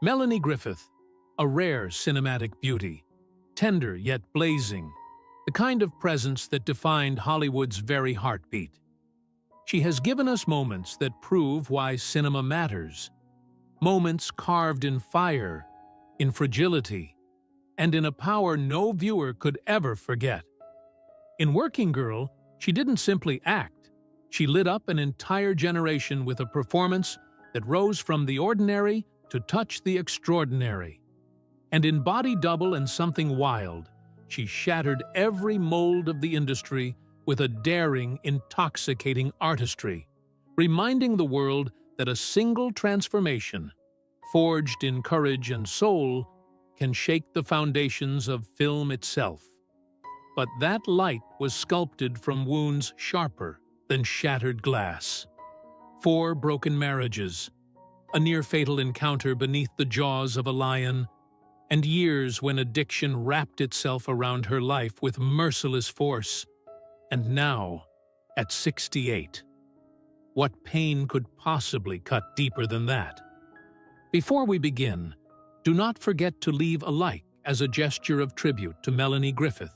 Melanie Griffith, a rare cinematic beauty, tender yet blazing, the kind of presence that defined Hollywood's very heartbeat. She has given us moments that prove why cinema matters, moments carved in fire, in fragility, and in a power no viewer could ever forget. In Working Girl, she didn't simply act. She lit up an entire generation with a performance that rose from the ordinary to touch the extraordinary. And in Body Double and Something Wild, she shattered every mold of the industry with a daring, intoxicating artistry, reminding the world that a single transformation, forged in courage and soul, can shake the foundations of film itself. But that light was sculpted from wounds sharper than shattered glass. 4 broken marriages, a near-fatal encounter beneath the jaws of a lion, and years when addiction wrapped itself around her life with merciless force. And now, at 68, what pain could possibly cut deeper than that? Before we begin, do not forget to leave a like as a gesture of tribute to Melanie Griffith,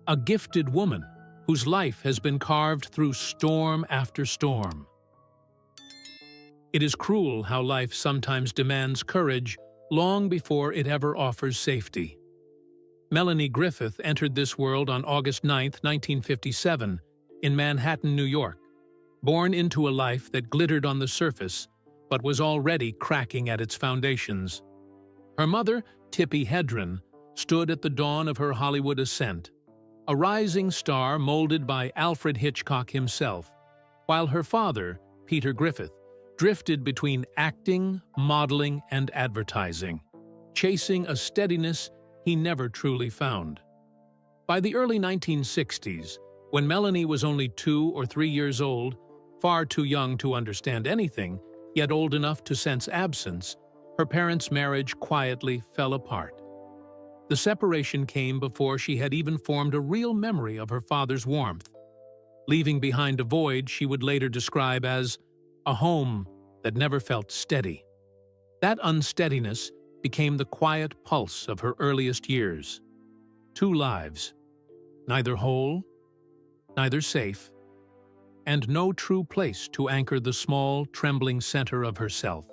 a gifted woman whose life has been carved through storm after storm. It is cruel how life sometimes demands courage long before it ever offers safety. Melanie Griffith entered this world on August 9, 1957, in Manhattan, New York, born into a life that glittered on the surface but was already cracking at its foundations. Her mother, Tippi Hedren, stood at the dawn of her Hollywood ascent, a rising star molded by Alfred Hitchcock himself, while her father, Peter Griffith, drifted between acting, modeling, and advertising, chasing a steadiness he never truly found. By the early 1960s, when Melanie was only 2 or 3 years old, far too young to understand anything, yet old enough to sense absence, her parents' marriage quietly fell apart. The separation came before she had even formed a real memory of her father's warmth, leaving behind a void she would later describe as a home that never felt steady. That unsteadiness became the quiet pulse of her earliest years. 2 lives, neither whole, neither safe, and no true place to anchor the small, trembling center of herself.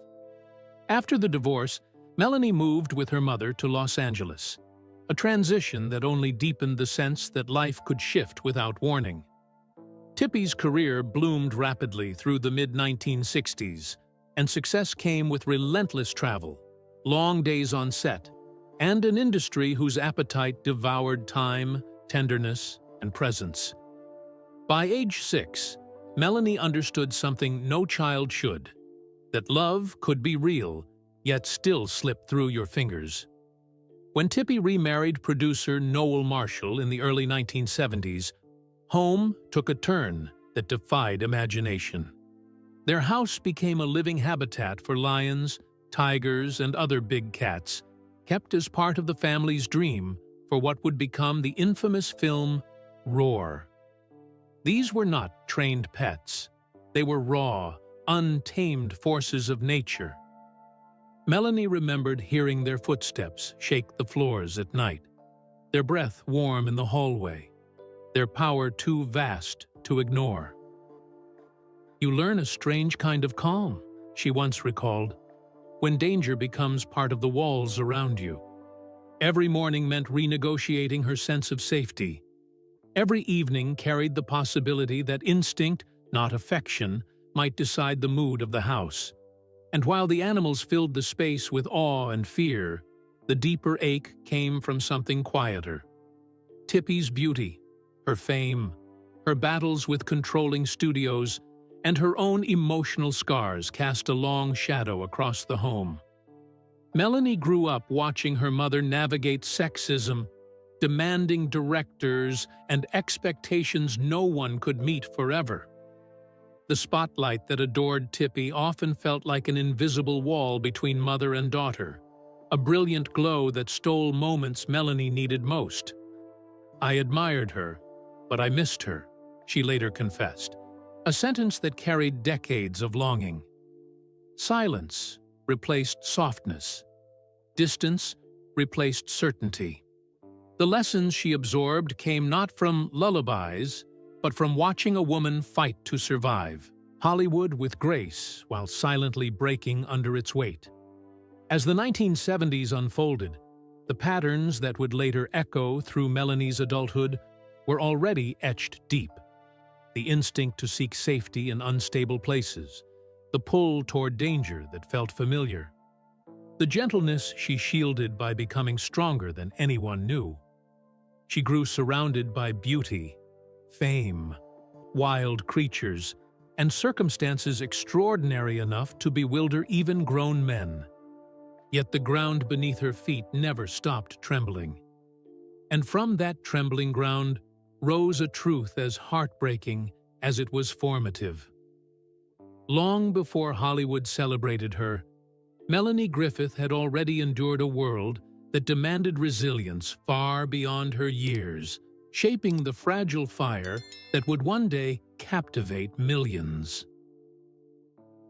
After the divorce, Melanie moved with her mother to Los Angeles, a transition that only deepened the sense that life could shift without warning. Tippi's career bloomed rapidly through the mid-1960s, and success came with relentless travel, long days on set, and an industry whose appetite devoured time, tenderness, and presence. By age 6, Melanie understood something no child should: that love could be real, yet still slip through your fingers. When Tippi remarried producer Noel Marshall in the early 1970s, home took a turn that defied imagination. Their house became a living habitat for lions, tigers, and other big cats, kept as part of the family's dream for what would become the infamous film Roar. These were not trained pets. They were raw, untamed forces of nature. Melanie remembered hearing their footsteps shake the floors at night, their breath warm in the hallway, their power too vast to ignore. "You learn a strange kind of calm," she once recalled, "when danger becomes part of the walls around you." Every morning meant renegotiating her sense of safety. Every evening carried the possibility that instinct, not affection, might decide the mood of the house. And while the animals filled the space with awe and fear, the deeper ache came from something quieter. Tippi's beauty, her fame, her battles with controlling studios, and her own emotional scars cast a long shadow across the home. Melanie grew up watching her mother navigate sexism, demanding directors, and expectations no one could meet forever. The spotlight that adored Tippi often felt like an invisible wall between mother and daughter, a brilliant glow that stole moments Melanie needed most. "I admired her, but I missed her," she later confessed, a sentence that carried decades of longing. Silence replaced softness, Distance replaced certainty. The lessons she absorbed came not from lullabies, but from watching a woman fight to survive. Hollywood with grace while silently breaking under its weight. As the 1970s unfolded, the patterns that would later echo through Melanie's adulthood were already etched deep. The instinct to seek safety in unstable places, the pull toward danger that felt familiar, the gentleness she shielded by becoming stronger than anyone knew. She grew surrounded by beauty, fame, wild creatures, and circumstances extraordinary enough to bewilder even grown men. Yet the ground beneath her feet never stopped trembling. And from that trembling ground rose a truth as heartbreaking as it was formative. Long before Hollywood celebrated her, Melanie Griffith had already endured a world that demanded resilience far beyond her years, shaping the fragile fire that would one day captivate millions.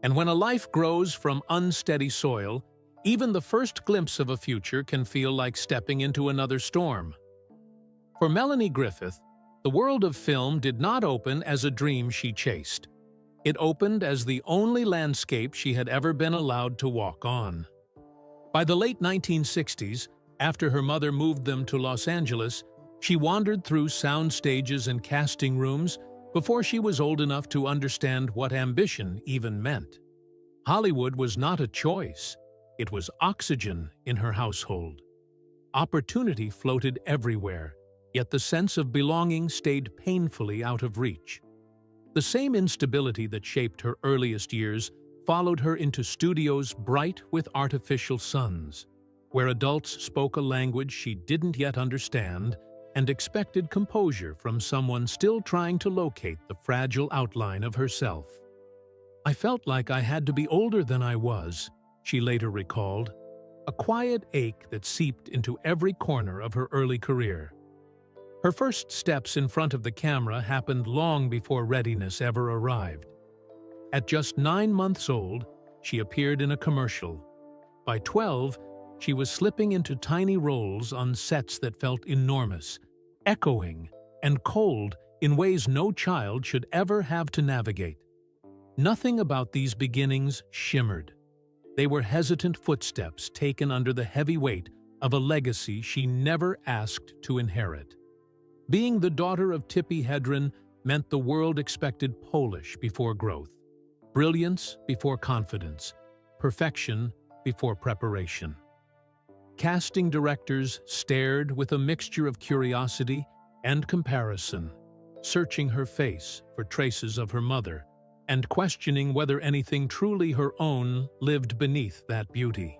And when a life grows from unsteady soil, even the first glimpse of a future can feel like stepping into another storm. For Melanie Griffith, the world of film did not open as a dream she chased. It opened as the only landscape she had ever been allowed to walk on. By the late 1960s, after her mother moved them to Los Angeles, she wandered through sound stages and casting rooms before she was old enough to understand what ambition even meant. Hollywood was not a choice. It was oxygen in her household. Opportunity floated everywhere, yet the sense of belonging stayed painfully out of reach. The same instability that shaped her earliest years followed her into studios bright with artificial suns, where adults spoke a language she didn't yet understand and expected composure from someone still trying to locate the fragile outline of herself. "I felt like I had to be older than I was," she later recalled, a quiet ache that seeped into every corner of her early career. Her first steps in front of the camera happened long before readiness ever arrived. At just 9 months old, she appeared in a commercial. By 12, she was slipping into tiny roles on sets that felt enormous, echoing, and cold in ways no child should ever have to navigate. Nothing about these beginnings shimmered. They were hesitant footsteps taken under the heavy weight of a legacy she never asked to inherit. Being the daughter of Tippi Hedren meant the world expected polish before growth, brilliance before confidence, perfection before preparation. Casting directors stared with a mixture of curiosity and comparison, searching her face for traces of her mother, and questioning whether anything truly her own lived beneath that beauty.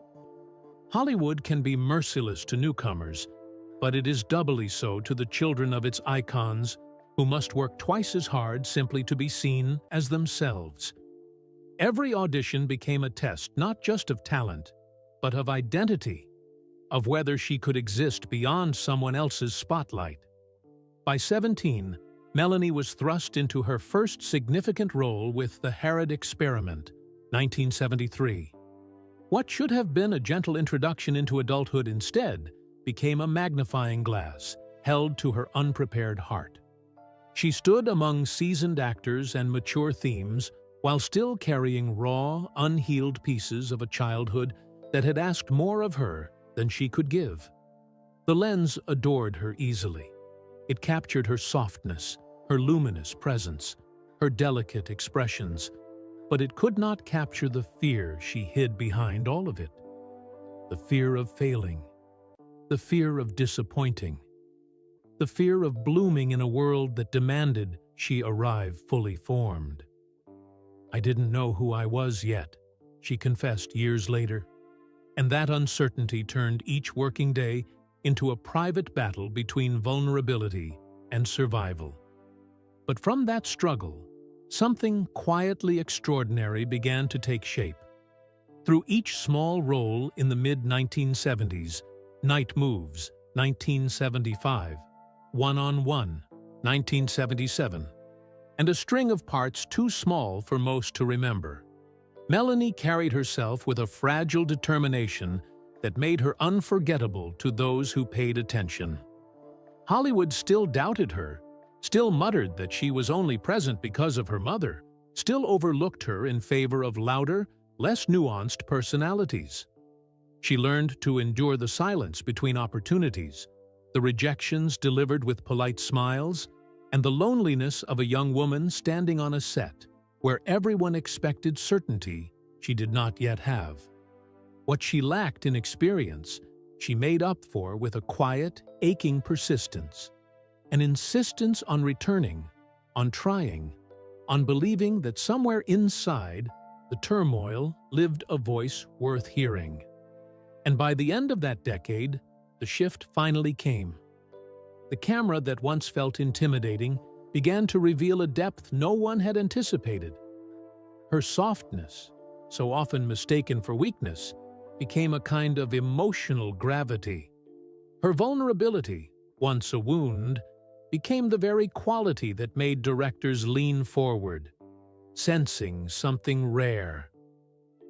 Hollywood can be merciless to newcomers, but it is doubly so to the children of its icons who must work twice as hard simply to be seen as themselves. Every audition became a test not just of talent, but of identity, of whether she could exist beyond someone else's spotlight. By 17, Melanie was thrust into her first significant role with The Harrod Experiment, 1973. What should have been a gentle introduction into adulthood instead became a magnifying glass held to her unprepared heart. She stood among seasoned actors and mature themes while still carrying raw, unhealed pieces of a childhood that had asked more of her than she could give. The lens adored her easily. It captured her softness, her luminous presence, her delicate expressions, but it could not capture the fear she hid behind all of it. The fear of failing, the fear of disappointing, the fear of blooming in a world that demanded she arrive fully formed. "I didn't know who I was yet," she confessed years later, and that uncertainty turned each working day into a private battle between vulnerability and survival. But from that struggle, something quietly extraordinary began to take shape. Through each small role in the mid-1970s, Night Moves, 1975, One-on-One, 1977, and a string of parts too small for most to remember, Melanie carried herself with a fragile determination that made her unforgettable to those who paid attention. Hollywood still doubted her, still muttered that she was only present because of her mother, still overlooked her in favor of louder, less nuanced personalities. She learned to endure the silence between opportunities, the rejections delivered with polite smiles, and the loneliness of a young woman standing on a set where everyone expected certainty she did not yet have. What she lacked in experience, she made up for with a quiet, aching persistence, an insistence on returning, on trying, on believing that somewhere inside the turmoil lived a voice worth hearing. And by the end of that decade, the shift finally came. The camera that once felt intimidating began to reveal a depth no one had anticipated. Her softness, so often mistaken for weakness, became a kind of emotional gravity. Her vulnerability, once a wound, became the very quality that made directors lean forward, sensing something rare.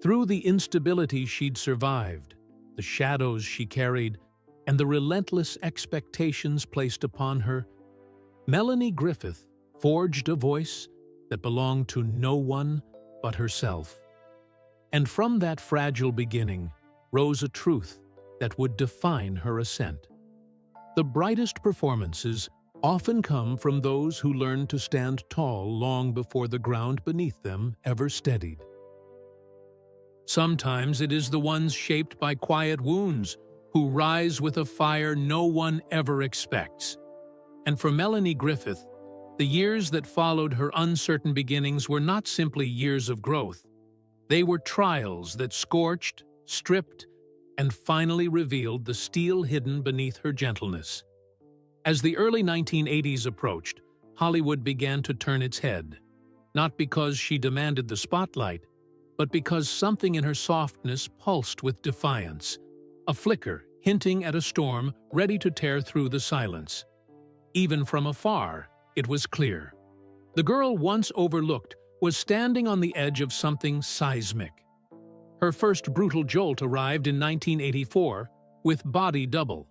Through the instability she'd survived, the shadows she carried, and the relentless expectations placed upon her, Melanie Griffith forged a voice that belonged to no one but herself. And from that fragile beginning rose a truth that would define her ascent. The brightest performances often come from those who learn to stand tall long before the ground beneath them ever steadied. Sometimes it is the ones shaped by quiet wounds who rise with a fire no one ever expects. And for Melanie Griffith, the years that followed her uncertain beginnings were not simply years of growth. They were trials that scorched, stripped, and finally revealed the steel hidden beneath her gentleness. As the early 1980s approached, Hollywood began to turn its head, not because she demanded the spotlight, but because something in her softness pulsed with defiance, a flicker hinting at a storm ready to tear through the silence. Even from afar, it was clear. The girl once overlooked was standing on the edge of something seismic. Her first brutal jolt arrived in 1984 with Body Double,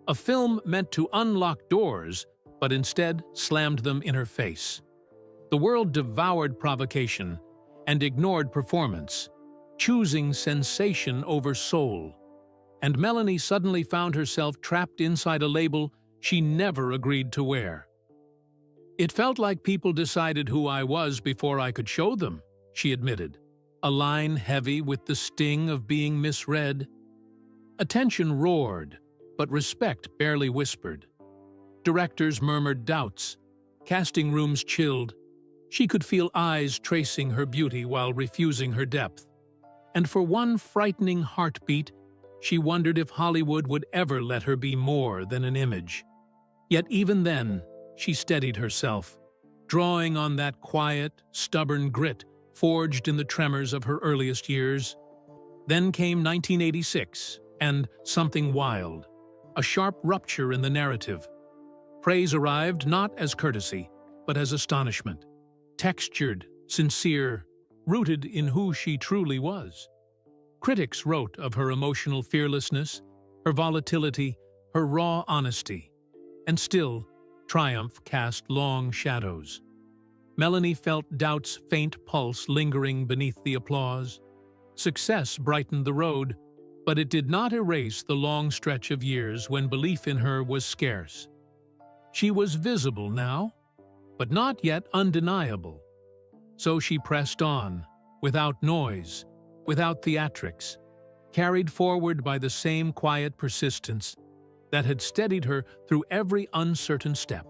a film meant to unlock doors, but instead slammed them in her face. The world devoured provocation and ignored performance, choosing sensation over soul. And Melanie suddenly found herself trapped inside a label she never agreed to wear. "It felt like people decided who I was before I could show them," she admitted, a line heavy with the sting of being misread. Attention roared, but respect barely whispered. Directors murmured doubts, casting rooms chilled. She could feel eyes tracing her beauty while refusing her depth. And for one frightening heartbeat, she wondered if Hollywood would ever let her be more than an image. Yet even then, she steadied herself, drawing on that quiet, stubborn grit forged in the tremors of her earliest years. Then came 1986, and something wild, a sharp rupture in the narrative. Praise arrived not as courtesy, but as astonishment, textured, sincere, rooted in who she truly was. Critics wrote of her emotional fearlessness, her volatility, her raw honesty. And still, triumph cast long shadows. Melanie felt doubt's faint pulse lingering beneath the applause. Success brightened the road, but it did not erase the long stretch of years when belief in her was scarce. She was visible now, but not yet undeniable. So she pressed on, without noise, without theatrics, carried forward by the same quiet persistence that had steadied her through every uncertain step.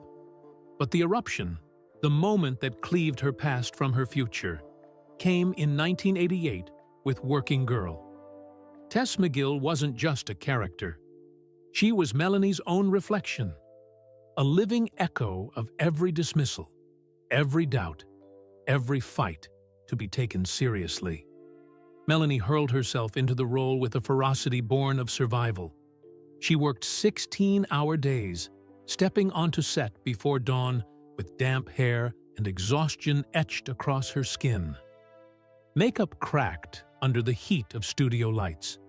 But the eruption, the moment that cleaved her past from her future, came in 1988 with Working Girl. Tess McGill wasn't just a character. She was Melanie's own reflection, a living echo of every dismissal, every doubt, every fight to be taken seriously. Melanie hurled herself into the role with a ferocity born of survival. She worked 16-hour days, stepping onto set before dawn with damp hair and exhaustion etched across her skin. Makeup cracked under the heat of studio lights.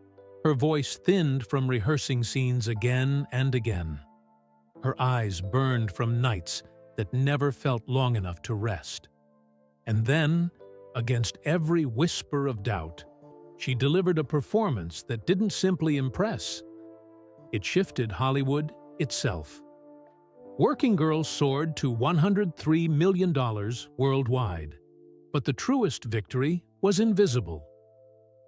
Her voice thinned from rehearsing scenes again and again. Her eyes burned from nights that never felt long enough to rest. And then, against every whisper of doubt, she delivered a performance that didn't simply impress. It shifted Hollywood itself. Working Girl soared to $103 million worldwide. But the truest victory was invisible.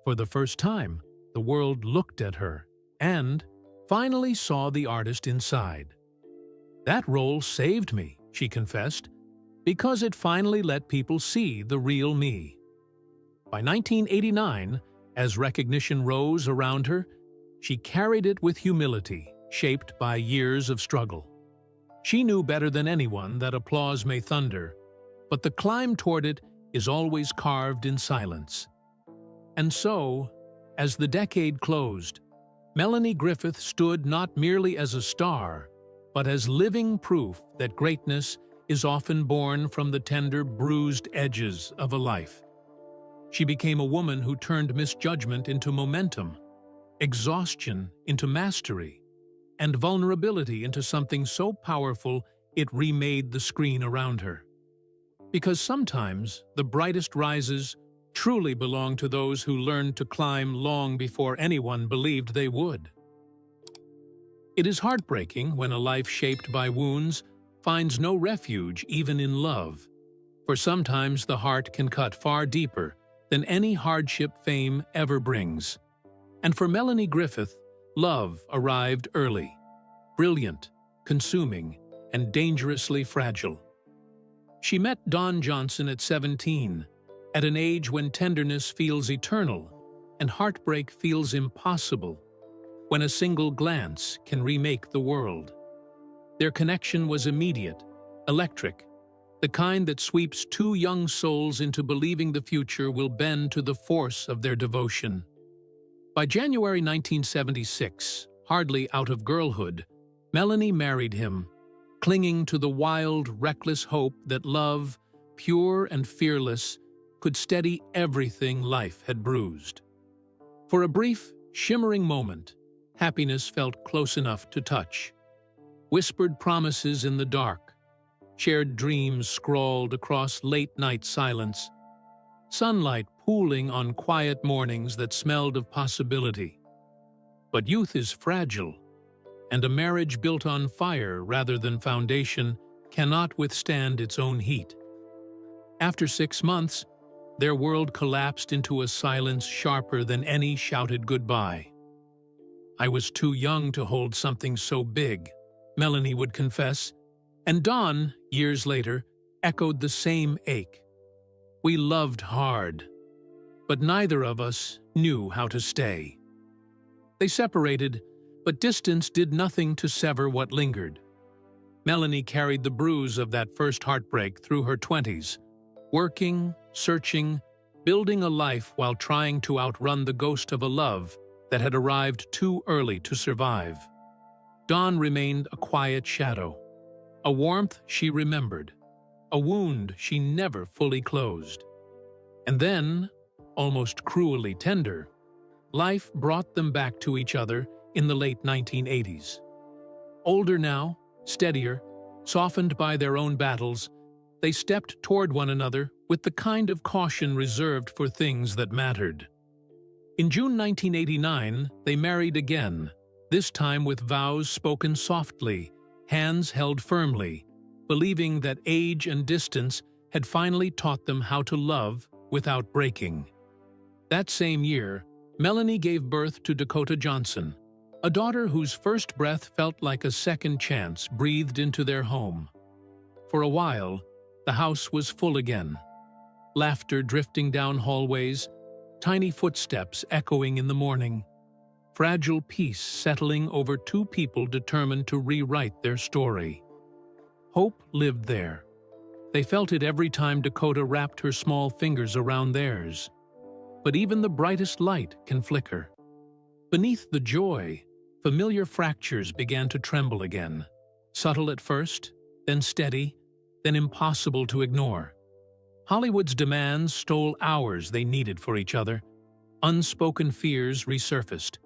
For the first time, the world looked at her and finally saw the artist inside. "That role saved me," she confessed, "because it finally let people see the real me." By 1989, as recognition rose around her, she carried it with humility, shaped by years of struggle. She knew better than anyone that applause may thunder, but the climb toward it is always carved in silence. And so, as the decade closed, Melanie Griffith stood not merely as a star, but as living proof that greatness is often born from the tender, bruised edges of a life. She became a woman who turned misjudgment into momentum, exhaustion into mastery, and vulnerability into something so powerful it remade the screen around her. Because sometimes the brightest rises truly belong to those who learned to climb long before anyone believed they would. It is heartbreaking when a life shaped by wounds finds no refuge even in love, for sometimes the heart can cut far deeper than any hardship fame ever brings. And for Melanie Griffith, love arrived early, brilliant, consuming, and dangerously fragile. She met Don Johnson at 17, at an age when tenderness feels eternal and heartbreak feels impossible, when a single glance can remake the world. Their connection was immediate, electric, the kind that sweeps two young souls into believing the future will bend to the force of their devotion. By January 1976, hardly out of girlhood, Melanie married him, clinging to the wild, reckless hope that love, pure and fearless, could steady everything life had bruised. For a brief, shimmering moment, happiness felt close enough to touch. Whispered promises in the dark, shared dreams scrawled across late-night silence, sunlight pooling on quiet mornings that smelled of possibility. But youth is fragile, and a marriage built on fire rather than foundation cannot withstand its own heat. After 6 months, their world collapsed into a silence sharper than any shouted goodbye. "I was too young to hold something so big," Melanie would confess, and Don, years later, echoed the same ache. "We loved hard, but neither of us knew how to stay." They separated, but distance did nothing to sever what lingered. Melanie carried the bruise of that first heartbreak through her 20s, working, searching, building a life while trying to outrun the ghost of a love that had arrived too early to survive. Don remained a quiet shadow, a warmth she remembered, a wound she never fully closed. And then, almost cruelly tender, life brought them back to each other in the late 1980s. Older now, steadier, softened by their own battles, they stepped toward one another with the kind of caution reserved for things that mattered. In June 1989, they married again, this time with vows spoken softly, hands held firmly, believing that age and distance had finally taught them how to love without breaking. That same year, Melanie gave birth to Dakota Johnson, a daughter whose first breath felt like a second chance breathed into their home. For a while, the house was full again. Laughter drifting down hallways, tiny footsteps echoing in the morning, fragile peace settling over two people determined to rewrite their story. Hope lived there. They felt it every time Dakota wrapped her small fingers around theirs. But even the brightest light can flicker. Beneath the joy, familiar fractures began to tremble again, subtle at first, then steady, then impossible to ignore. Hollywood's demands stole hours they needed for each other. Unspoken fears resurfaced.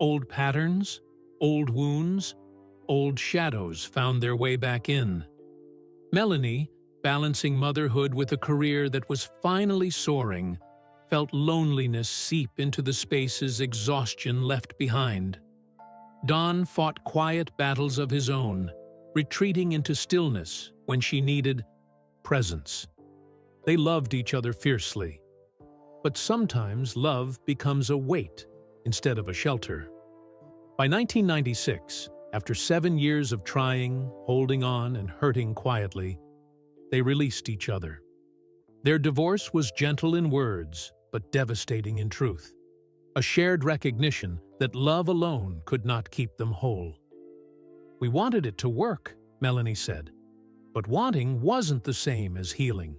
Old patterns, old wounds, old shadows found their way back in. Melanie, balancing motherhood with a career that was finally soaring, felt loneliness seep into the spaces exhaustion left behind. Don fought quiet battles of his own, retreating into stillness when she needed presence. They loved each other fiercely. But sometimes love becomes a weight instead of a shelter. By 1996, after 7 years of trying, holding on, and hurting quietly, they released each other. Their divorce was gentle in words, but devastating in truth. A shared recognition that love alone could not keep them whole. "We wanted it to work," Melanie said, "but wanting wasn't the same as healing."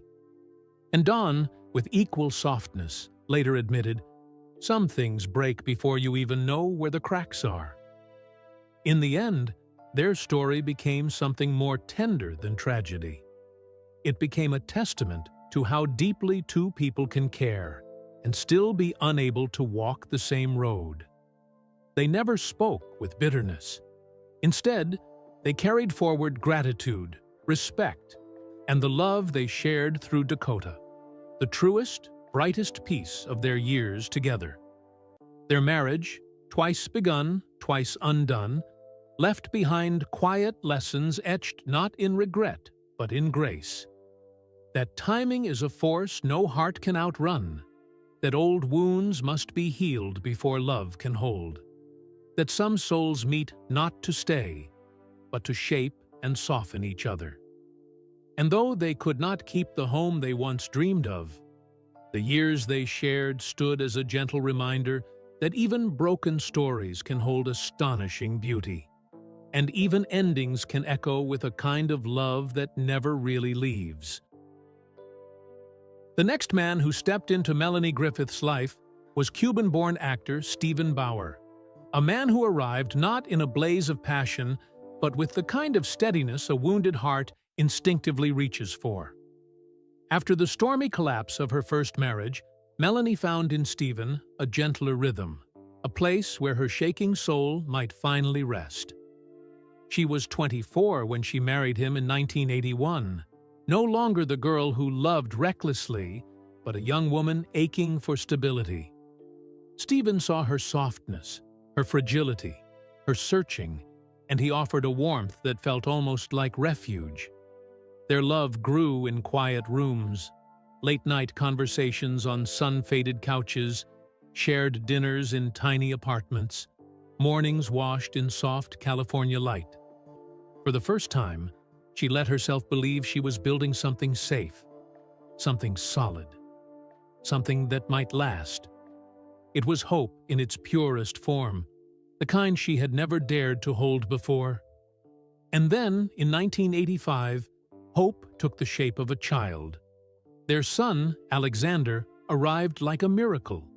And Don, with equal softness, later admitted, "Some things break before you even know where the cracks are." In the end, their story became something more tender than tragedy. It became a testament to how deeply two people can care and still be unable to walk the same road. They never spoke with bitterness. Instead, they carried forward gratitude, respect, and the love they shared through Dakota, the truest, brightest piece of their years together. Their marriage, twice begun, twice undone, left behind quiet lessons etched not in regret, but in grace. That timing is a force no heart can outrun, that old wounds must be healed before love can hold, that some souls meet not to stay, but to shape and soften each other. And though they could not keep the home they once dreamed of, the years they shared stood as a gentle reminder that even broken stories can hold astonishing beauty, and even endings can echo with a kind of love that never really leaves. The next man who stepped into Melanie Griffith's life was Cuban-born actor Steven Bauer, a man who arrived not in a blaze of passion, but with the kind of steadiness a wounded heart instinctively reaches for. After the stormy collapse of her first marriage, Melanie found in Steven a gentler rhythm, a place where her shaking soul might finally rest. She was 24 when she married him in 1981, no longer the girl who loved recklessly, but a young woman aching for stability. Steven saw her softness, her fragility, her searching, and he offered a warmth that felt almost like refuge. Their love grew in quiet rooms, late-night conversations on sun-faded couches, shared dinners in tiny apartments, mornings washed in soft California light. For the first time, she let herself believe she was building something safe, something solid, something that might last. It was hope in its purest form, the kind she had never dared to hold before. And then, in 1985, hope took the shape of a child. Their son, Alexander, arrived like a miracle.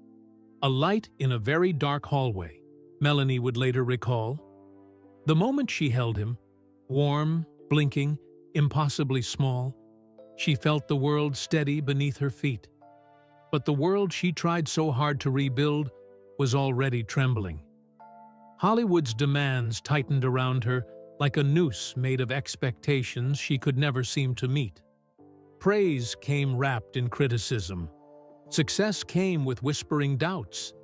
A light in a very dark hallway, Melanie would later recall. The moment she held him, warm, blinking, impossibly small, she felt the world steady beneath her feet. But the world she tried so hard to rebuild was already trembling. Hollywood's demands tightened around her like a noose made of expectations she could never seem to meet. Praise came wrapped in criticism. Success came with whispering doubts.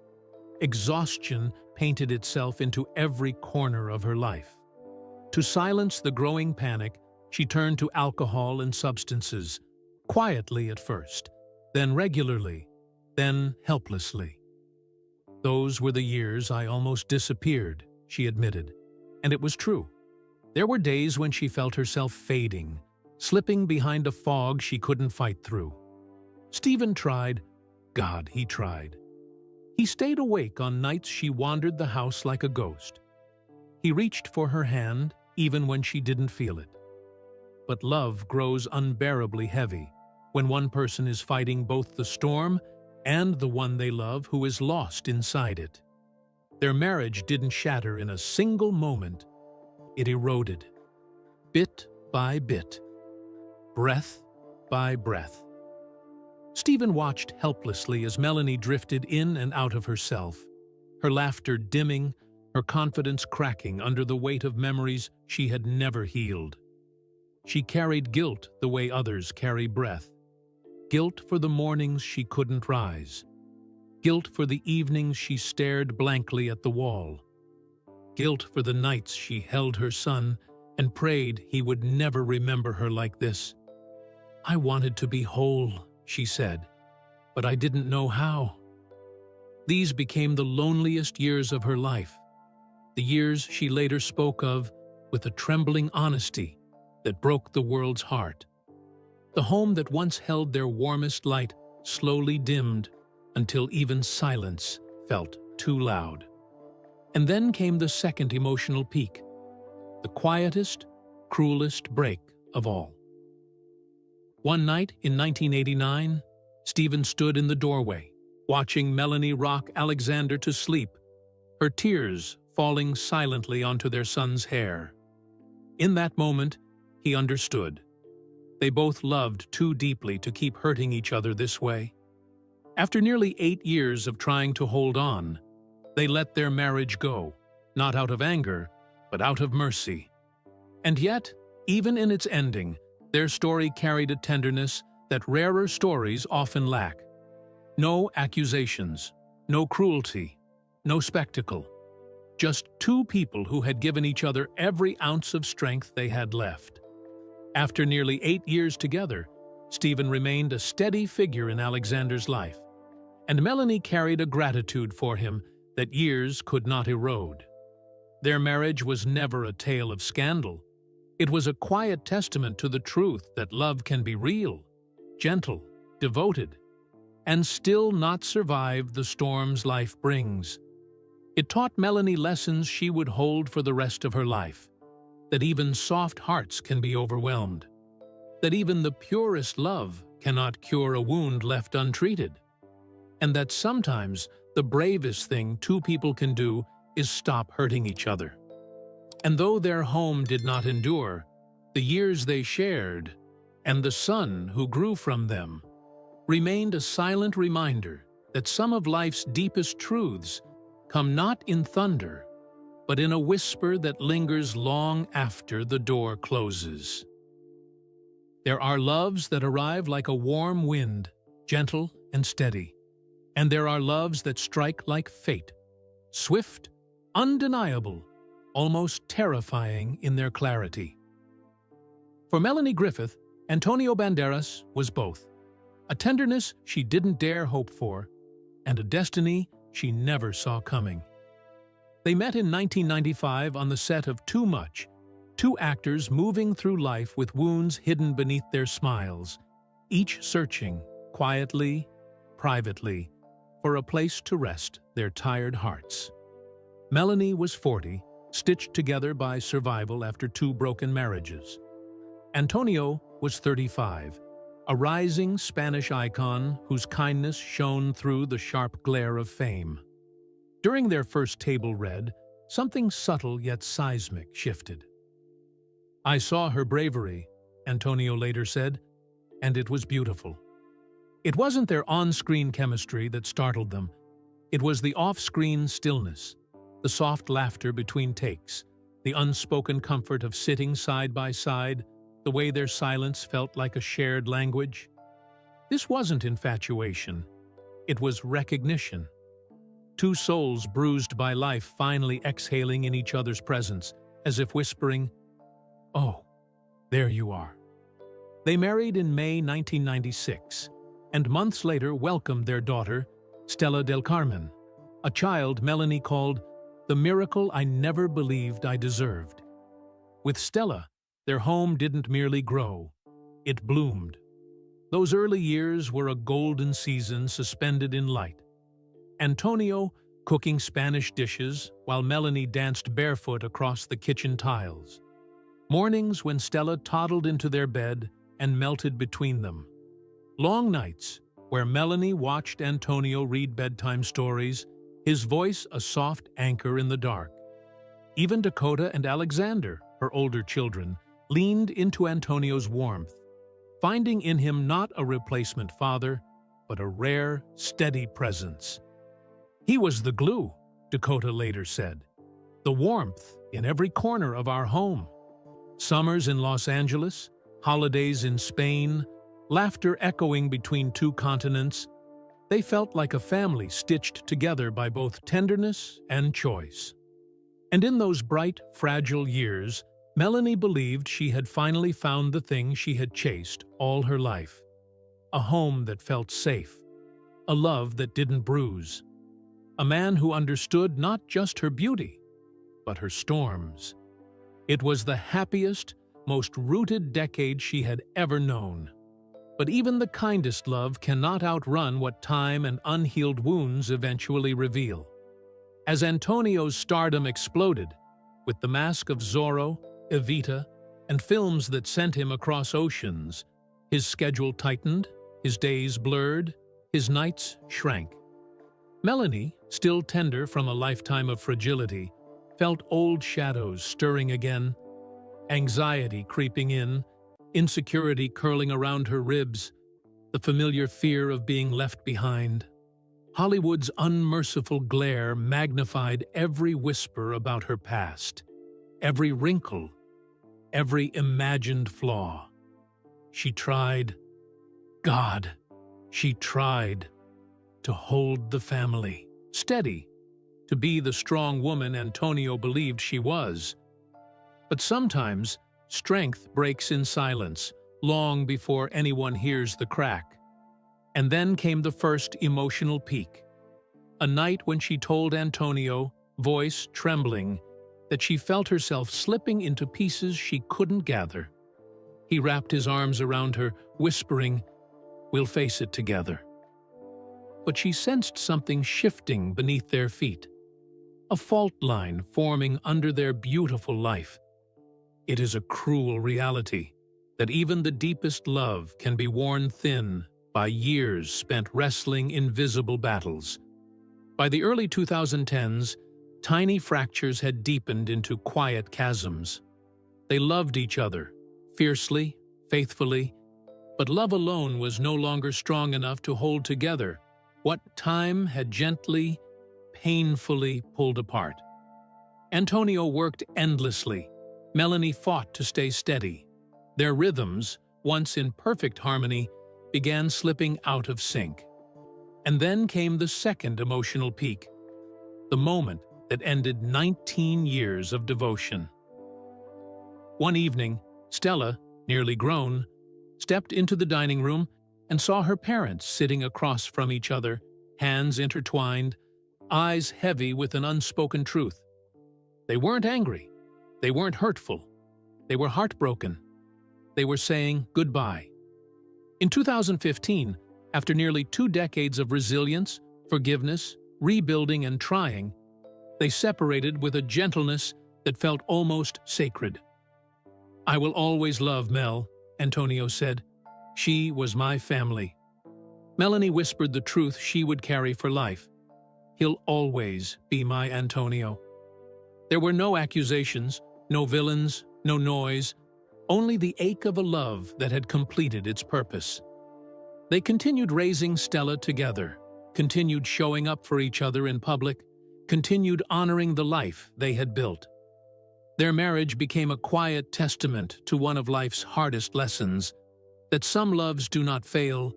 Exhaustion painted itself into every corner of her life. To silence the growing panic, she turned to alcohol and substances, quietly at first, then regularly, then helplessly. "Those were the years I almost disappeared," she admitted, and it was true. There were days when she felt herself fading, slipping behind a fog she couldn't fight through. Steven tried. God, he tried. He stayed awake on nights she wandered the house like a ghost. He reached for her hand, even when she didn't feel it. But love grows unbearably heavy when one person is fighting both the storm and the one they love who is lost inside it. Their marriage didn't shatter in a single moment. It eroded, bit by bit, breath by breath. Steven watched helplessly as Melanie drifted in and out of herself, her laughter dimming, her confidence cracking under the weight of memories she had never healed. She carried guilt the way others carry breath. Guilt for the mornings she couldn't rise. Guilt for the evenings she stared blankly at the wall. Guilt for the nights she held her son and prayed he would never remember her like this. "I wanted to be whole," she said, "but I didn't know how." These became the loneliest years of her life, the years she later spoke of with a trembling honesty that broke the world's heart. The home that once held their warmest light slowly dimmed until even silence felt too loud. And then came the second emotional peak, the quietest, cruelest break of all. One night in 1989, Stephen stood in the doorway, watching Melanie rock Alexander to sleep, her tears falling silently onto their son's hair. In that moment, he understood. They both loved too deeply to keep hurting each other this way. After nearly 8 years of trying to hold on, they let their marriage go, not out of anger, but out of mercy. And yet, even in its ending, their story carried a tenderness that rarer stories often lack. No accusations, no cruelty, no spectacle. Just two people who had given each other every ounce of strength they had left. After nearly 8 years together, Stephen remained a steady figure in Alexander's life, and Melanie carried a gratitude for him that years could not erode. Their marriage was never a tale of scandal. It was a quiet testament to the truth that love can be real, gentle, devoted, and still not survive the storms life brings. It taught Melanie lessons she would hold for the rest of her life, that even soft hearts can be overwhelmed, that even the purest love cannot cure a wound left untreated, and that sometimes the bravest thing two people can do is stop hurting each other. And though their home did not endure, the years they shared, and the son who grew from them, remained a silent reminder that some of life's deepest truths come not in thunder, but in a whisper that lingers long after the door closes. There are loves that arrive like a warm wind, gentle and steady, and there are loves that strike like fate, swift, undeniable, almost terrifying in their clarity. For Melanie Griffith, Antonio Banderas was both, a tenderness she didn't dare hope for, and a destiny she never saw coming. They met in 1995 on the set of Too Much, two actors moving through life with wounds hidden beneath their smiles, each searching, quietly, privately, for a place to rest their tired hearts. Melanie was 40, stitched together by survival after 2 broken marriages. Antonio was 35, a rising Spanish icon whose kindness shone through the sharp glare of fame. During their first table read, something subtle yet seismic shifted. "I saw her bravery," Antonio later said, "and it was beautiful." It wasn't their on-screen chemistry that startled them. It was the off-screen stillness, the soft laughter between takes, the unspoken comfort of sitting side by side, the way their silence felt like a shared language. This wasn't infatuation. It was recognition. Two souls bruised by life finally exhaling in each other's presence, as if whispering, "Oh, there you are." They married in May 1996, and months later welcomed their daughter, Stella del Carmen, a child Melanie called the miracle I never believed I deserved. With Stella, their home didn't merely grow, it bloomed. Those early years were a golden season suspended in light. Antonio cooking Spanish dishes while Melanie danced barefoot across the kitchen tiles. Mornings when Stella toddled into their bed and melted between them. Long nights where Melanie watched Antonio read bedtime stories, his voice a soft anchor in the dark. Even Dakota and Alexander, her older children, leaned into Antonio's warmth, finding in him not a replacement father, but a rare, steady presence. "He was the glue," Dakota later said. the warmth in every corner of our home. Summers in Los Angeles, holidays in Spain, laughter echoing between two continents, they felt like a family stitched together by both tenderness and choice. And in those bright, fragile years, Melanie believed she had finally found the thing she had chased all her life. A home that felt safe, a love that didn't bruise, a man who understood not just her beauty, but her storms. It was the happiest, most rooted decade she had ever known. But even the kindest love cannot outrun what time and unhealed wounds eventually reveal. As Antonio's stardom exploded, with The Mask of Zorro, Evita, and films that sent him across oceans, his schedule tightened, his days blurred, his nights shrank. Melanie, still tender from a lifetime of fragility, felt old shadows stirring again, anxiety creeping in, insecurity curling around her ribs, the familiar fear of being left behind. Hollywood's unmerciful glare magnified every whisper about her past, every wrinkle, every imagined flaw. She tried, she tried to hold the family steady, to be the strong woman Antonio believed she was. But sometimes, strength breaks in silence, long before anyone hears the crack. And then came the first emotional peak. A night when she told Antonio, voice trembling, that she felt herself slipping into pieces she couldn't gather. He wrapped his arms around her, whispering, "We'll face it together." But she sensed something shifting beneath their feet, a fault line forming under their beautiful life. It is a cruel reality that even the deepest love can be worn thin by years spent wrestling invisible battles. By the early 2010s, tiny fractures had deepened into quiet chasms. They loved each other, fiercely, faithfully, but love alone was no longer strong enough to hold together what time had gently, painfully pulled apart. Antonio worked endlessly. Melanie fought to stay steady. Their rhythms, once in perfect harmony, began slipping out of sync. And then came the second emotional peak, the moment that ended 19 years of devotion. One evening, Stella, nearly grown, stepped into the dining room and saw her parents sitting across from each other, hands intertwined, eyes heavy with an unspoken truth. They weren't angry. They weren't hurtful. They were heartbroken. They were saying goodbye. In 2015, after nearly 2 decades of resilience, forgiveness, rebuilding, and trying, they separated with a gentleness that felt almost sacred. "I will always love Mel," Antonio said. "She was my family." Melanie whispered the truth she would carry for life. "He'll always be my Antonio." There were no accusations, no villains, no noise, only the ache of a love that had completed its purpose. They continued raising Stella together, continued showing up for each other in public, continued honoring the life they had built. Their marriage became a quiet testament to one of life's hardest lessons, that some loves do not fail,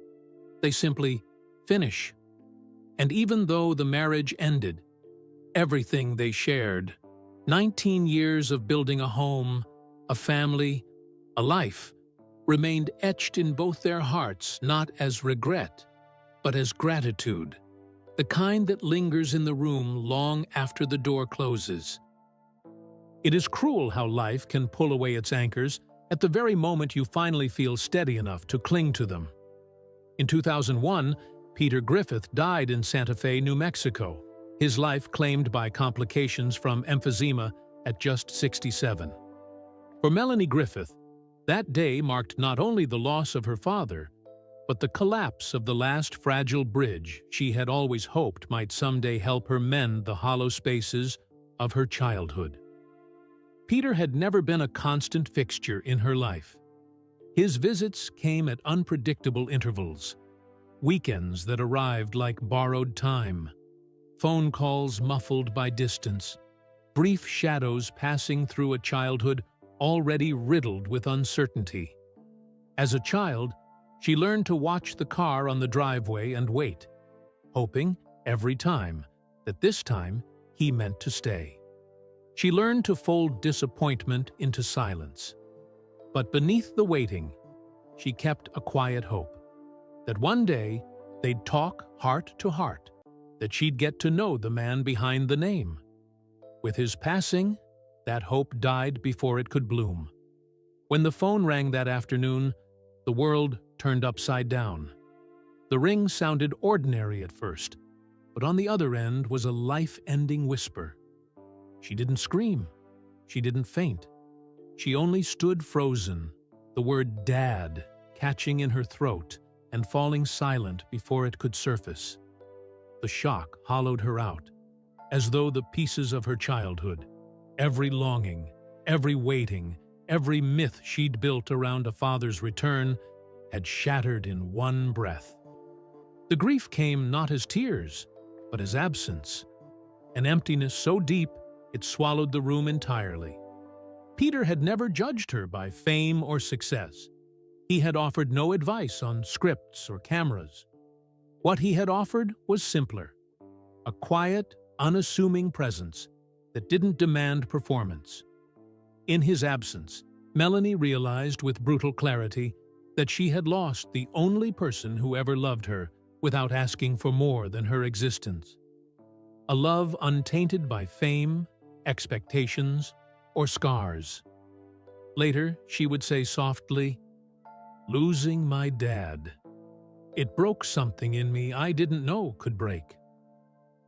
they simply finish. And even though the marriage ended, everything they shared, 19 years of building a home, a family, a life, remained etched in both their hearts not as regret, but as gratitude, the kind that lingers in the room long after the door closes. It is cruel how life can pull away its anchors at the very moment you finally feel steady enough to cling to them. In 2001, Peter Griffith died in Santa Fe, New Mexico, his life claimed by complications from emphysema at just 67. For Melanie Griffith, that day marked not only the loss of her father, but the collapse of the last fragile bridge she had always hoped might someday help her mend the hollow spaces of her childhood. Peter had never been a constant fixture in her life. His visits came at unpredictable intervals, weekends that arrived like borrowed time, phone calls muffled by distance, brief shadows passing through a childhood already riddled with uncertainty. As a child, she learned to watch the car on the driveway and wait, hoping every time that this time he meant to stay. She learned to fold disappointment into silence. But beneath the waiting, she kept a quiet hope that one day they'd talk heart to heart, that she'd get to know the man behind the name. With his passing, that hope died before it could bloom. When the phone rang that afternoon, the world turned upside down. The ring sounded ordinary at first, but on the other end was a life-ending whisper. She didn't scream. She didn't faint. She only stood frozen, the word "Dad" catching in her throat and falling silent before it could surface. The shock hollowed her out, as though the pieces of her childhood, every longing, every waiting, every myth she'd built around a father's return, had shattered in one breath. The grief came not as tears, but as absence, an emptiness so deep it swallowed the room entirely. Peter had never judged her by fame or success. He had offered no advice on scripts or cameras. What he had offered was simpler, a quiet, unassuming presence that didn't demand performance. In his absence, Melanie realized with brutal clarity that she had lost the only person who ever loved her without asking for more than her existence. A love untainted by fame, expectations, or scars. Later, she would say softly, "Losing my dad. It broke something in me I didn't know could break."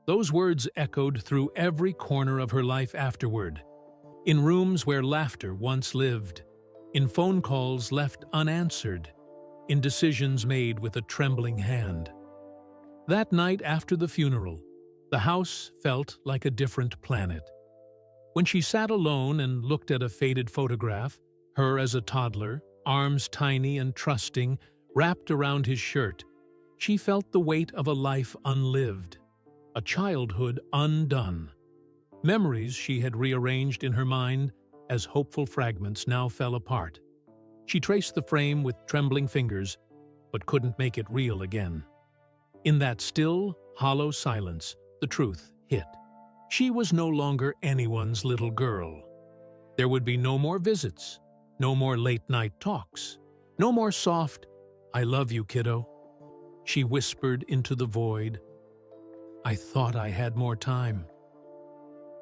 Those words echoed through every corner of her life afterward, in rooms where laughter once lived, in phone calls left unanswered, in decisions made with a trembling hand. That night after the funeral, the house felt like a different planet. When she sat alone and looked at a faded photograph, her as a toddler, arms tiny and trusting, wrapped around his shirt, she felt the weight of a life unlived, a childhood undone. Memories she had rearranged in her mind as hopeful fragments now fell apart. She traced the frame with trembling fingers, but couldn't make it real again. In that still, hollow silence, the truth hit. She was no longer anyone's little girl. There would be no more visits, no more late-night talks, no more soft, "I love you, kiddo." She whispered into the void, "I thought I had more time."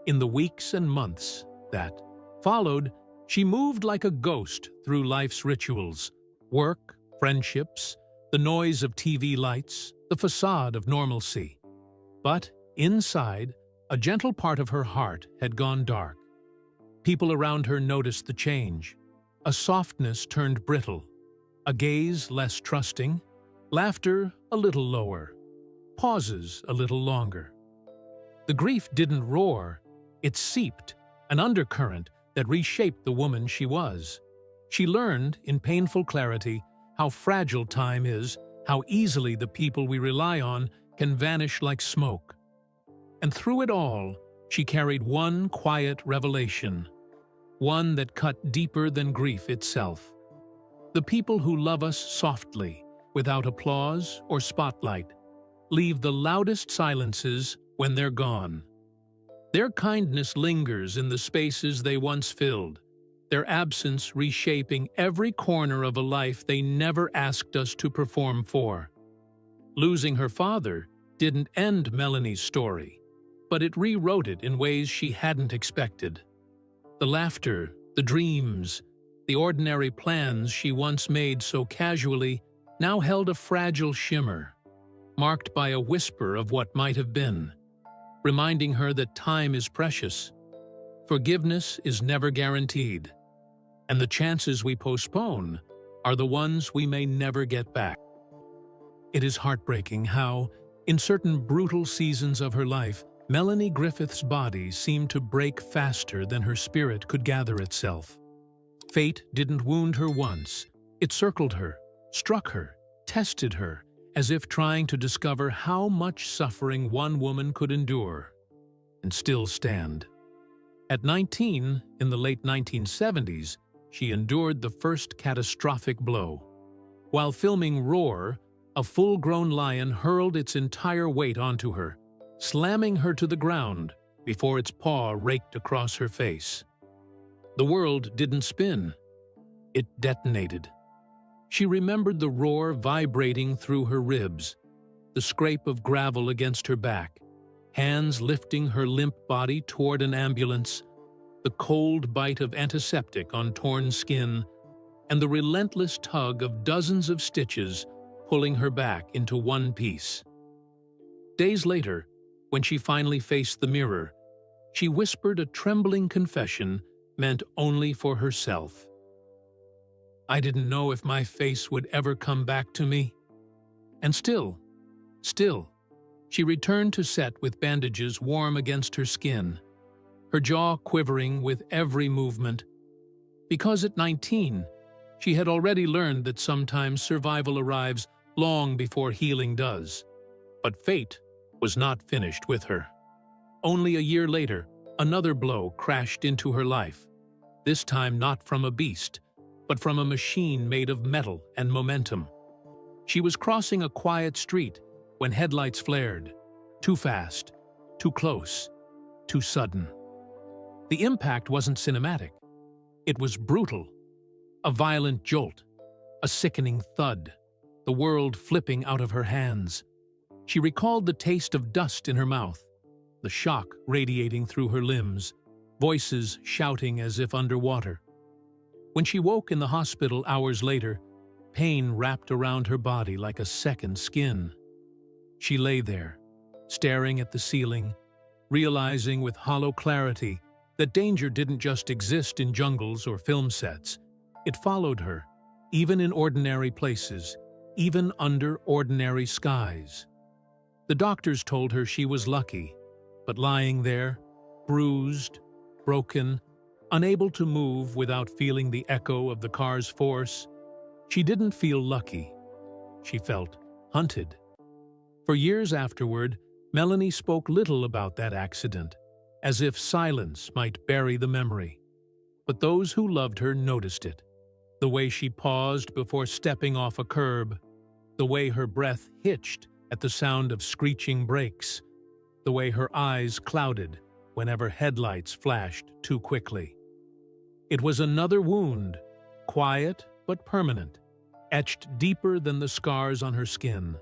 In the weeks and months that followed, she moved like a ghost through life's rituals, work, friendships, the noise of TV lights, the facade of normalcy. But inside, a gentle part of her heart had gone dark. People around her noticed the change. A softness turned brittle, a gaze less trusting, laughter a little lower, pauses a little longer. The grief didn't roar, it seeped, an undercurrent that reshaped the woman she was. She learned, in painful clarity, how fragile time is, how easily the people we rely on can vanish like smoke. And through it all, she carried one quiet revelation, one that cut deeper than grief itself. The people who love us softly, without applause or spotlight, leave the loudest silences when they're gone. Their kindness lingers in the spaces they once filled, their absence reshaping every corner of a life they never asked us to perform for. Losing her father didn't end Melanie's story, but it rewrote it in ways she hadn't expected. The laughter, the dreams, the ordinary plans she once made so casually now held a fragile shimmer, marked by a whisper of what might have been, reminding her that time is precious. Forgiveness is never guaranteed, and the chances we postpone are the ones we may never get back. It is heartbreaking how, in certain brutal seasons of her life, Melanie Griffith's body seemed to break faster than her spirit could gather itself. Fate didn't wound her once. It circled her, struck her, tested her, as if trying to discover how much suffering one woman could endure and still stand. At 19, in the late 1970s, she endured the first catastrophic blow. While filming Roar, a full-grown lion hurled its entire weight onto her, slamming her to the ground before its paw raked across her face. The world didn't spin. It detonated. She remembered the roar vibrating through her ribs, the scrape of gravel against her back, hands lifting her limp body toward an ambulance, the cold bite of antiseptic on torn skin, and the relentless tug of dozens of stitches pulling her back into one piece. Days later, when she finally faced the mirror, she whispered a trembling confession meant only for herself. "I didn't know if my face would ever come back to me." And still, she returned to set with bandages warm against her skin, her jaw quivering with every movement. Because at 19, she had already learned that sometimes survival arrives long before healing does. But fate was not finished with her. Only a year later, another blow crashed into her life, this time not from a beast, but from a machine made of metal and momentum. She was crossing a quiet street when headlights flared. Too fast, too close, too sudden. The impact wasn't cinematic. It was brutal. A violent jolt, a sickening thud, the world flipping out of her hands. She recalled the taste of dust in her mouth, the shock radiating through her limbs, voices shouting as if underwater. When she woke in the hospital hours later, pain wrapped around her body like a second skin. She lay there, staring at the ceiling, realizing with hollow clarity that danger didn't just exist in jungles or film sets. It followed her, even in ordinary places, even under ordinary skies. The doctors told her she was lucky, but lying there, bruised, broken, unable to move without feeling the echo of the car's force, she didn't feel lucky. She felt hunted. For years afterward, Melanie spoke little about that accident, as if silence might bury the memory. But those who loved her noticed it. The way she paused before stepping off a curb, the way her breath hitched at the sound of screeching brakes, the way her eyes clouded whenever headlights flashed too quickly. It was another wound, quiet but permanent, etched deeper than the scars on her skin.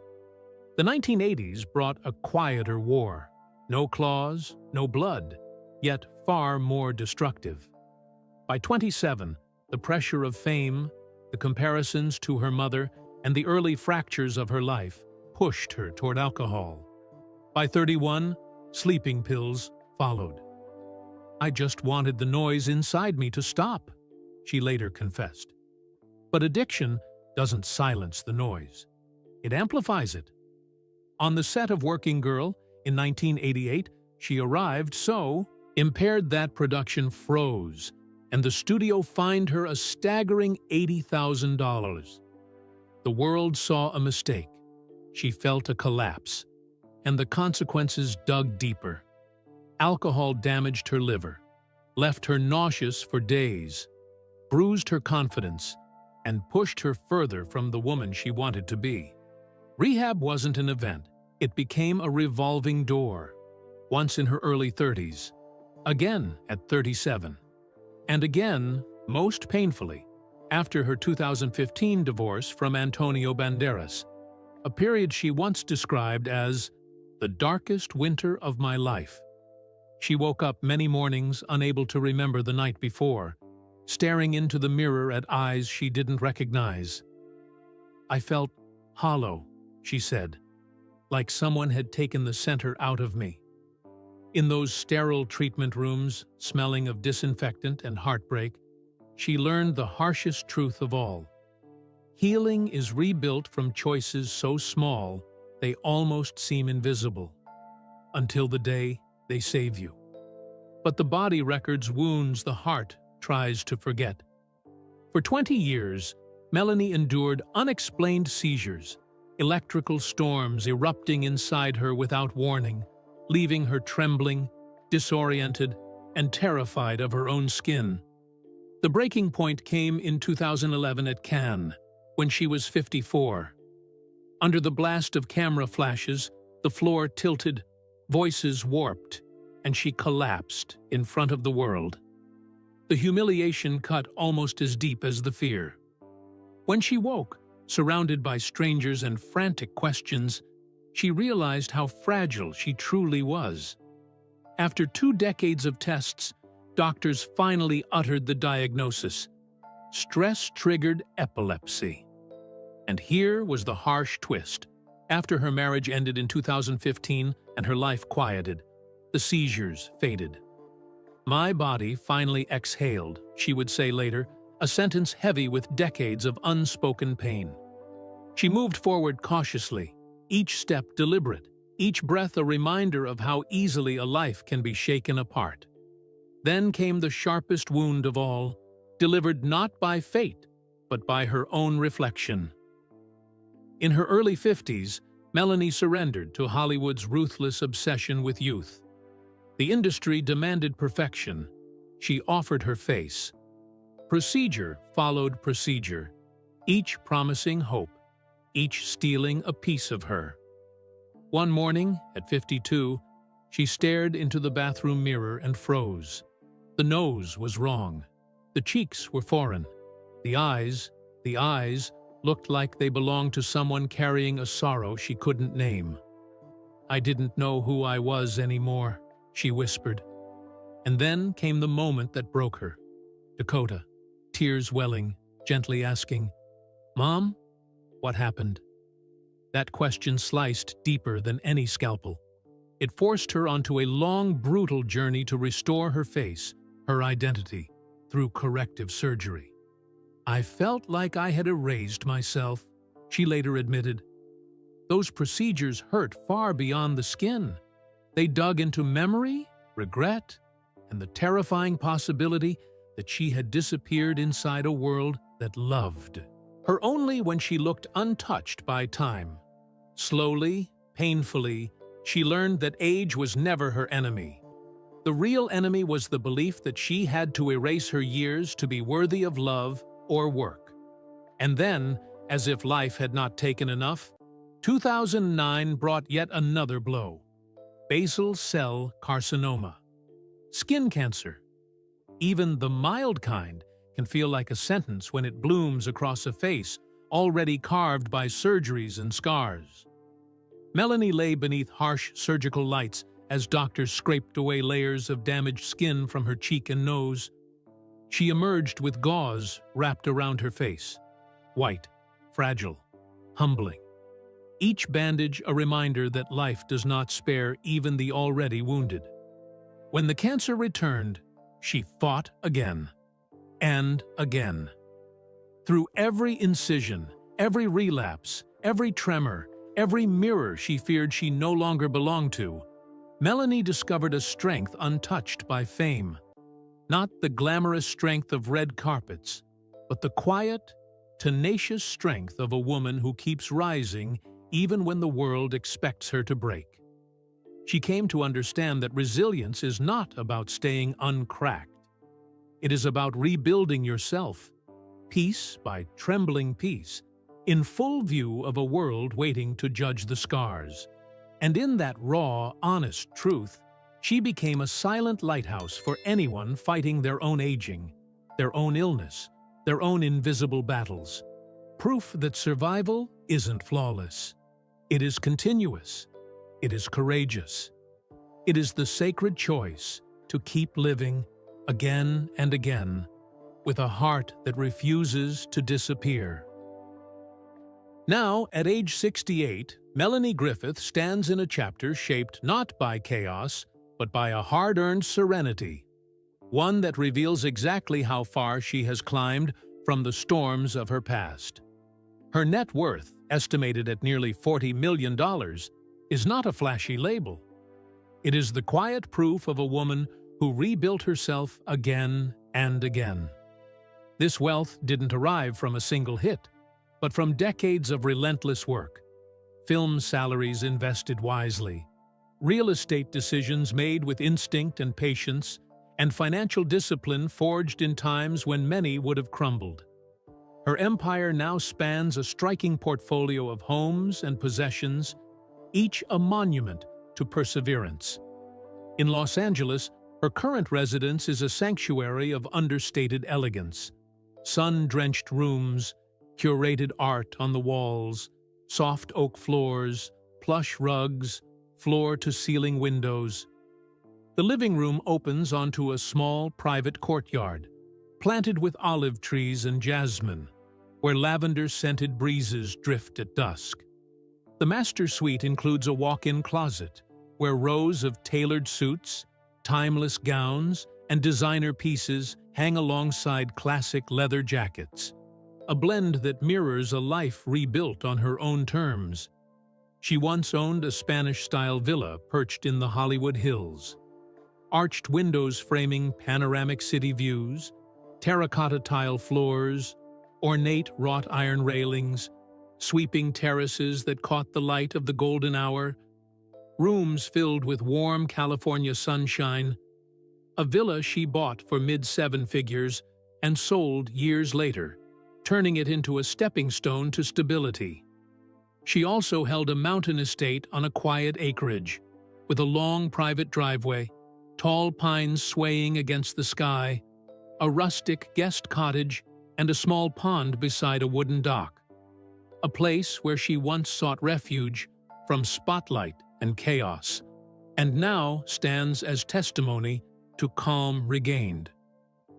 The 1980s brought a quieter war. No claws, no blood, yet far more destructive. By 27, the pressure of fame, the comparisons to her mother, and the early fractures of her life pushed her toward alcohol. By 31, sleeping pills followed. "I just wanted the noise inside me to stop," she later confessed. But addiction doesn't silence the noise. It amplifies it. On the set of Working Girl in 1988, she arrived so impaired that production froze, and the studio fined her a staggering $80,000. The world saw a mistake. She felt a collapse, and the consequences dug deeper. Alcohol damaged her liver, left her nauseous for days, bruised her confidence, and pushed her further from the woman she wanted to be. Rehab wasn't an event. It became a revolving door, once in her early 30s, again at 37, and again, most painfully, after her 2015 divorce from Antonio Banderas, a period she once described as the darkest winter of my life. She woke up many mornings unable to remember the night before, staring into the mirror at eyes she didn't recognize. "I felt hollow," she said, "like someone had taken the center out of me." In those sterile treatment rooms, smelling of disinfectant and heartbreak, she learned the harshest truth of all. Healing is rebuilt from choices so small they almost seem invisible, until the day they save you. But the body records wounds the heart tries to forget. For 20 years, Melanie endured unexplained seizures, electrical storms erupting inside her without warning, leaving her trembling, disoriented, and terrified of her own skin. The breaking point came in 2011 at Cannes, when she was 54. Under the blast of camera flashes, the floor tilted, voices warped, and she collapsed in front of the world. The humiliation cut almost as deep as the fear. When she woke, surrounded by strangers and frantic questions, she realized how fragile she truly was. After 2 decades of tests, doctors finally uttered the diagnosis: stress-triggered epilepsy. And here was the harsh twist. After her marriage ended in 2015 and her life quieted, the seizures faded. "My body finally exhaled," she would say later, a sentence heavy with decades of unspoken pain. She moved forward cautiously, each step deliberate, each breath a reminder of how easily a life can be shaken apart. Then came the sharpest wound of all, delivered not by fate, but by her own reflection. In her early 50s, Melanie surrendered to Hollywood's ruthless obsession with youth. The industry demanded perfection. She offered her face. Procedure followed procedure, each promising hope, each stealing a piece of her. One morning, at 52, she stared into the bathroom mirror and froze. The nose was wrong. The cheeks were foreign. The eyes looked like they belonged to someone carrying a sorrow she couldn't name. "I didn't know who I was anymore," she whispered. And then came the moment that broke her. Dakota, tears welling, gently asking, "Mom, what happened?" That question sliced deeper than any scalpel. It forced her onto a long, brutal journey to restore her face, her identity, through corrective surgery. "I felt like I had erased myself," she later admitted. Those procedures hurt far beyond the skin. They dug into memory, regret, and the terrifying possibility that she had disappeared inside a world that loved her only when she looked untouched by time. Slowly, painfully, she learned that age was never her enemy. The real enemy was the belief that she had to erase her years to be worthy of love or work. And then, as if life had not taken enough, 2009 brought yet another blow: basal cell carcinoma. Skin cancer. Even the mild kind can feel like a sentence when it blooms across a face already carved by surgeries and scars. Melanie lay beneath harsh surgical lights as doctors scraped away layers of damaged skin from her cheek and nose. She emerged with gauze wrapped around her face. White, fragile, humbling. Each bandage a reminder that life does not spare even the already wounded. When the cancer returned, she fought again. And again. Through every incision, every relapse, every tremor, every mirror she feared she no longer belonged to, Melanie discovered a strength untouched by fame. Not the glamorous strength of red carpets, but the quiet, tenacious strength of a woman who keeps rising even when the world expects her to break. She came to understand that resilience is not about staying uncracked. It is about rebuilding yourself, piece by trembling piece, in full view of a world waiting to judge the scars. And in that raw, honest truth, she became a silent lighthouse for anyone fighting their own aging, their own illness, their own invisible battles. Proof that survival isn't flawless. It is continuous. It is courageous. It is the sacred choice to keep living again and again, with a heart that refuses to disappear. Now, at age 68, Melanie Griffith stands in a chapter shaped not by chaos, but by a hard-earned serenity, one that reveals exactly how far she has climbed from the storms of her past. Her net worth, estimated at nearly $40 million, is not a flashy label. It is the quiet proof of a woman who rebuilt herself again and again. This wealth didn't arrive from a single hit, but from decades of relentless work. Film salaries invested wisely, real estate decisions made with instinct and patience, and financial discipline forged in times when many would have crumbled. Her empire now spans a striking portfolio of homes and possessions, each a monument to perseverance. In Los Angeles, her current residence is a sanctuary of understated elegance. Sun-drenched rooms, curated art on the walls, soft oak floors, plush rugs, floor-to-ceiling windows. The living room opens onto a small private courtyard, planted with olive trees and jasmine, where lavender-scented breezes drift at dusk. The master suite includes a walk-in closet, where rows of tailored suits, timeless gowns, and designer pieces hang alongside classic leather jackets, a blend that mirrors a life rebuilt on her own terms. She once owned a Spanish-style villa perched in the Hollywood Hills. Arched windows framing panoramic city views, terracotta tile floors, ornate wrought iron railings, sweeping terraces that caught the light of the golden hour, rooms filled with warm California sunshine, a villa she bought for mid-seven figures and sold years later, turning it into a stepping stone to stability. She also held a mountain estate on a quiet acreage, with a long private driveway, tall pines swaying against the sky, a rustic guest cottage, and a small pond beside a wooden dock. A place where she once sought refuge from spotlight and chaos, and now stands as testimony to calm regained.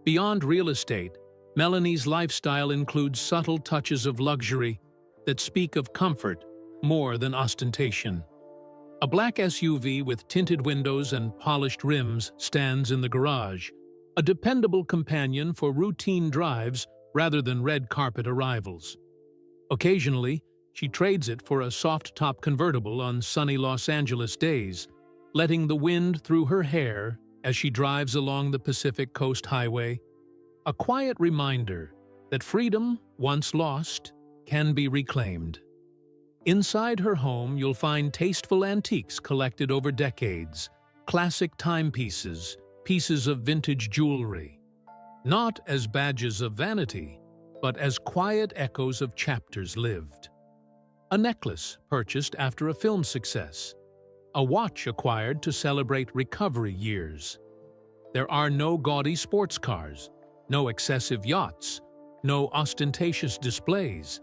Beyond real estate, Melanie's lifestyle includes subtle touches of luxury that speak of comfort more than ostentation. A black SUV with tinted windows and polished rims stands in the garage, a dependable companion for routine drives rather than red carpet arrivals. Occasionally, she trades it for a soft-top convertible on sunny Los Angeles days, letting the wind through her hair as she drives along the Pacific Coast Highway, a quiet reminder that freedom, once lost, can be reclaimed. Inside her home, you'll find tasteful antiques collected over decades, classic timepieces, pieces of vintage jewelry, not as badges of vanity, but as quiet echoes of chapters lived. A necklace purchased after a film success, a watch acquired to celebrate recovery years. There are no gaudy sports cars, no excessive yachts, no ostentatious displays,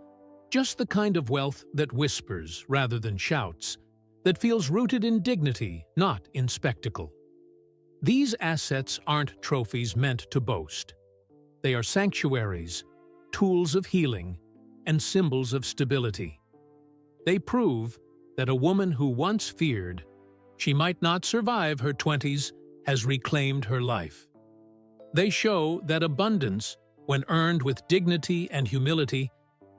just the kind of wealth that whispers rather than shouts, that feels rooted in dignity, not in spectacle. These assets aren't trophies meant to boast. They are sanctuaries, tools of healing, and symbols of stability. They prove that a woman who once feared she might not survive her 20s has reclaimed her life. They show that abundance, when earned with dignity and humility,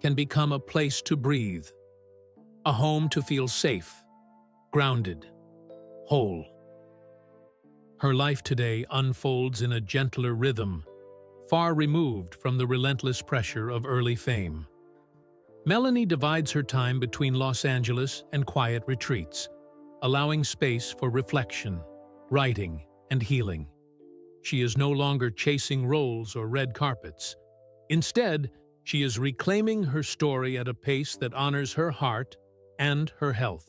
can become a place to breathe, a home to feel safe, grounded, whole. Her life today unfolds in a gentler rhythm, far removed from the relentless pressure of early fame. Melanie divides her time between Los Angeles and quiet retreats, allowing space for reflection, writing, and healing. She is no longer chasing roles or red carpets. Instead, she is reclaiming her story at a pace that honors her heart and her health.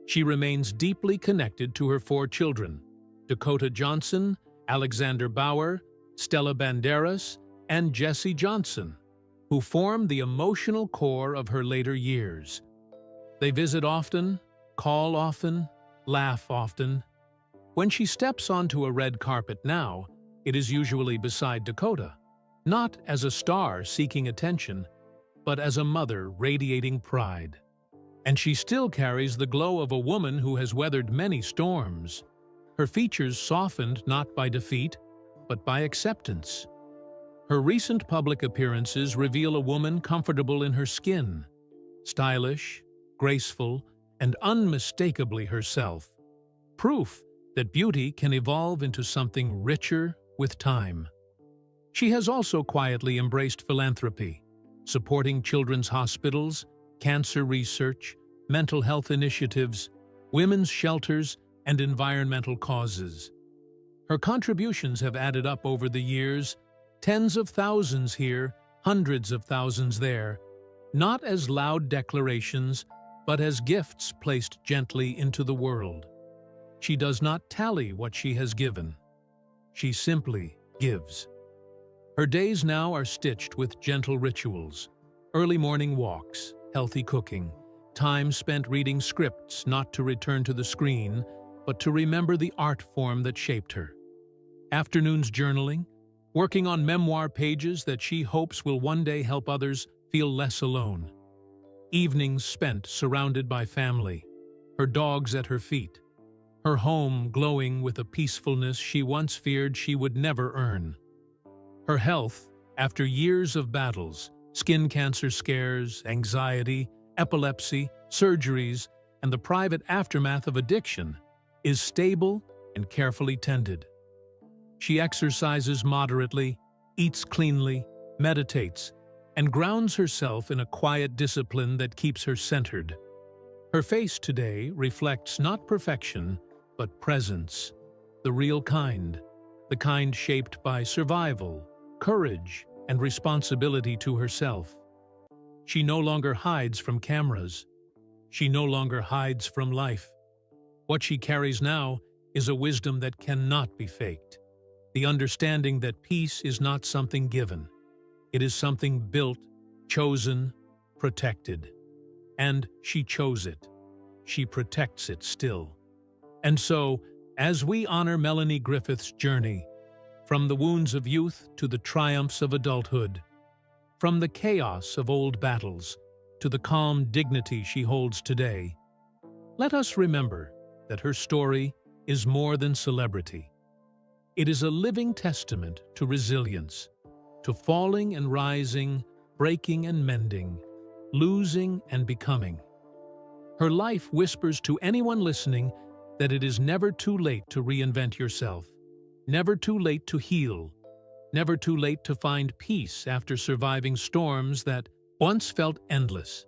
She remains deeply connected to her 4 children, Dakota Johnson, Alexander Bauer, Stella Banderas, and Jesse Johnson, who form the emotional core of her later years. They visit often, call often, laugh often. When she steps onto a red carpet now, it is usually beside Dakota, not as a star seeking attention, but as a mother radiating pride. And she still carries the glow of a woman who has weathered many storms, her features softened not by defeat, but by acceptance. Her recent public appearances reveal a woman comfortable in her skin, stylish, graceful, and unmistakably herself. Proof that beauty can evolve into something richer with time. She has also quietly embraced philanthropy, supporting children's hospitals, cancer research, mental health initiatives, women's shelters, and environmental causes. Her contributions have added up over the years, tens of thousands here, hundreds of thousands there, not as loud declarations, but as gifts placed gently into the world. She does not tally what she has given. She simply gives. Her days now are stitched with gentle rituals, early morning walks, healthy cooking, time spent reading scripts not to return to the screen, but to remember the art form that shaped her. Afternoons journaling, working on memoir pages that she hopes will one day help others feel less alone. Evenings spent surrounded by family, her dogs at her feet, her home glowing with a peacefulness she once feared she would never earn. Her health, after years of battles, skin cancer scares, anxiety, epilepsy, surgeries, and the private aftermath of addiction, is stable and carefully tended. She exercises moderately, eats cleanly, meditates, and grounds herself in a quiet discipline that keeps her centered. Her face today reflects not perfection, but presence, the real kind, the kind shaped by survival, courage, and responsibility to herself. She no longer hides from cameras. She no longer hides from life. What she carries now is a wisdom that cannot be faked, the understanding that peace is not something given. It is something built, chosen, protected. And she chose it. She protects it still. And so, as we honor Melanie Griffith's journey, from the wounds of youth to the triumphs of adulthood, from the chaos of old battles to the calm dignity she holds today, let us remember that her story is more than celebrity. It is a living testament to resilience, to falling and rising, breaking and mending, losing and becoming. Her life whispers to anyone listening that it is never too late to reinvent yourself, never too late to heal, never too late to find peace after surviving storms that once felt endless.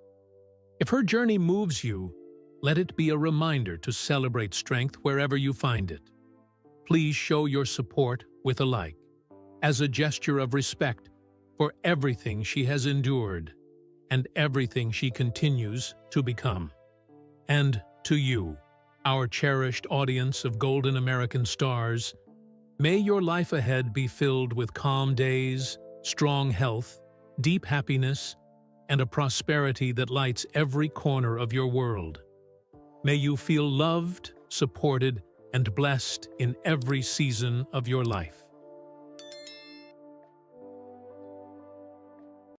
If her journey moves you, let it be a reminder to celebrate strength wherever you find it. Please show your support with a like, as a gesture of respect for everything she has endured and everything she continues to become. And to you, our cherished audience of Golden American Stars, may your life ahead be filled with calm days, strong health, deep happiness, and a prosperity that lights every corner of your world. May you feel loved, supported, and blessed in every season of your life.